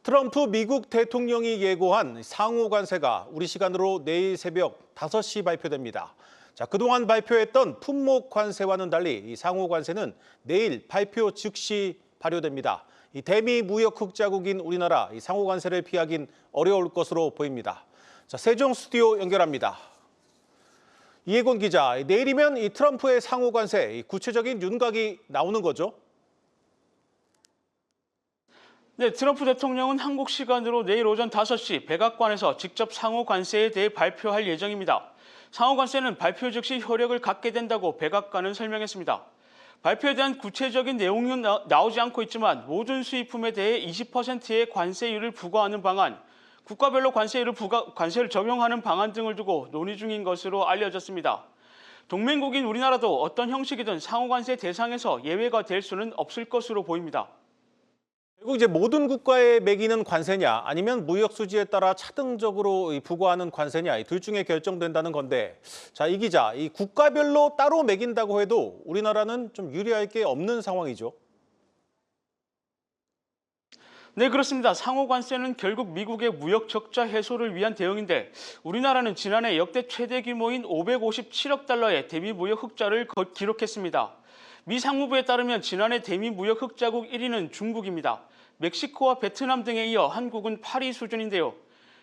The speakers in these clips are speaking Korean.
트럼프 미국 대통령이 예고한 상호 관세가 우리 시간으로 내일 새벽 5시 발표됩니다. 그동안 발표했던 품목 관세와는 달리 이 상호 관세는 내일 발표 즉시 발효됩니다. 이 대미 무역 흑자국인 우리나라 이 상호 관세를 피하긴 어려울 것으로 보입니다. 세종 스튜디오 연결합니다. 이혜곤 기자, 내일이면 이 트럼프의 상호 관세 구체적인 윤곽이 나오는 거죠? 네, 트럼프 대통령은 한국 시간으로 내일 오전 5시 백악관에서 직접 상호 관세에 대해 발표할 예정입니다. 상호 관세는 발표 즉시 효력을 갖게 된다고 백악관은 설명했습니다. 발표에 대한 구체적인 내용은 나오지 않고 있지만 모든 수입품에 대해 20%의 관세율을 부과하는 방안, 국가별로 관세를 적용하는 방안 등을 두고 논의 중인 것으로 알려졌습니다. 동맹국인 우리나라도 어떤 형식이든 상호 관세 대상에서 예외가 될 수는 없을 것으로 보입니다. 결국 모든 국가에 매기는 관세냐 아니면 무역 수지에 따라 차등적으로 부과하는 관세냐 둘 중에 결정된다는 건데, 이 기자, 이 국가별로 따로 매긴다고 해도 우리나라는 좀 유리할 게 없는 상황이죠. 네, 그렇습니다. 상호 관세는 결국 미국의 무역 적자 해소를 위한 대응인데 우리나라는 지난해 역대 최대 규모인 557억 달러의 대미 무역 흑자를 기록했습니다. 미 상무부에 따르면 지난해 대미 무역 흑자국 1위는 중국입니다. 멕시코와 베트남 등에 이어 한국은 8위 수준인데요.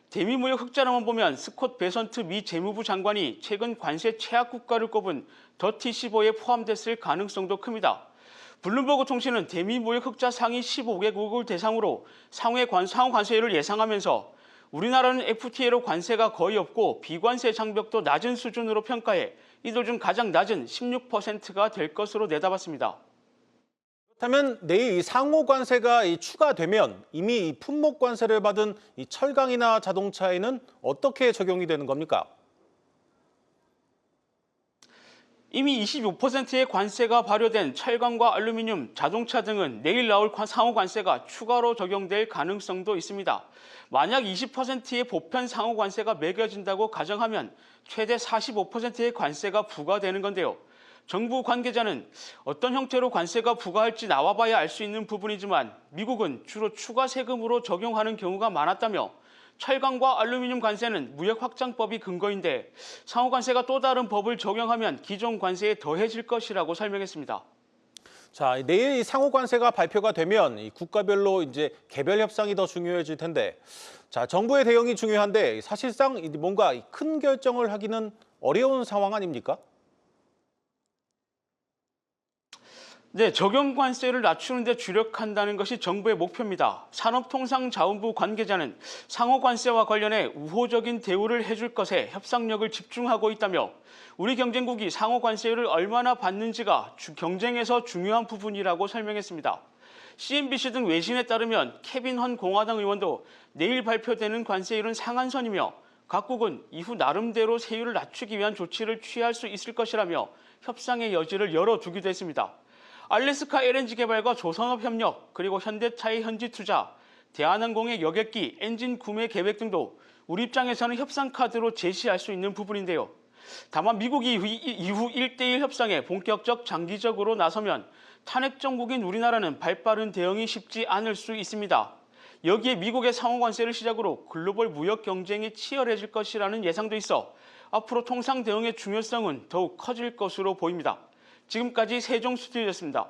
대미 무역 흑자로만 보면 스콧 베선트 미 재무부 장관이 최근 관세 최악 국가를 꼽은 더T15에 포함됐을 가능성도 큽니다. 블룸버그 통신은 대미 무역 흑자 상위 15개국을 대상으로 상호 관세율을 예상하면서 우리나라는 FTA로 관세가 거의 없고 비관세 장벽도 낮은 수준으로 평가해 이들 중 가장 낮은 16%가 될 것으로 내다봤습니다. 그렇다면 내일 이 상호 관세가 추가되면 이미 이 품목 관세를 받은 이 철강이나 자동차에는 어떻게 적용이 되는 겁니까? 이미 25%의 관세가 발효된 철강과 알루미늄, 자동차 등은 내일 나올 상호 관세가 추가로 적용될 가능성도 있습니다. 만약 20%의 보편 상호 관세가 매겨진다고 가정하면 최대 45%의 관세가 부과되는 건데요. 정부 관계자는 어떤 형태로 관세가 부과할지 나와봐야 알 수 있는 부분이지만 미국은 주로 추가 세금으로 적용하는 경우가 많았다며 철강과 알루미늄 관세는 무역 확장법이 근거인데 상호 관세가 또 다른 법을 적용하면 기존 관세에 더해질 것이라고 설명했습니다. 내일 이 상호 관세가 발표가 되면 이 국가별로 개별 협상이 더 중요해질 텐데, 정부의 대응이 중요한데 사실상 뭔가 큰 결정을 하기는 어려운 상황 아닙니까? 네, 적용 관세를 낮추는 데 주력한다는 것이 정부의 목표입니다. 산업통상자원부 관계자는 상호 관세와 관련해 우호적인 대우를 해줄 것에 협상력을 집중하고 있다며 우리 경쟁국이 상호 관세율을 얼마나 받는지가 경쟁에서 중요한 부분이라고 설명했습니다. CNBC 등 외신에 따르면 케빈 헌 공화당 의원도 내일 발표되는 관세율은 상한선이며 각국은 이후 나름대로 세율을 낮추기 위한 조치를 취할 수 있을 것이라며 협상의 여지를 열어두기도 했습니다. 알래스카 LNG 개발과 조선업협력, 그리고 현대차의 현지 투자, 대한항공의 여객기, 엔진 구매 계획 등도 우리 입장에서는 협상 카드로 제시할 수 있는 부분인데요. 다만 미국이 이후 1대1 협상에 본격적 장기적으로 나서면 탄핵 정국인 우리나라는 발빠른 대응이 쉽지 않을 수 있습니다. 여기에 미국의 상호 관세를 시작으로 글로벌 무역 경쟁이 치열해질 것이라는 예상도 있어 앞으로 통상 대응의 중요성은 더욱 커질 것으로 보입니다. 지금까지 세종 스튜디오였습니다.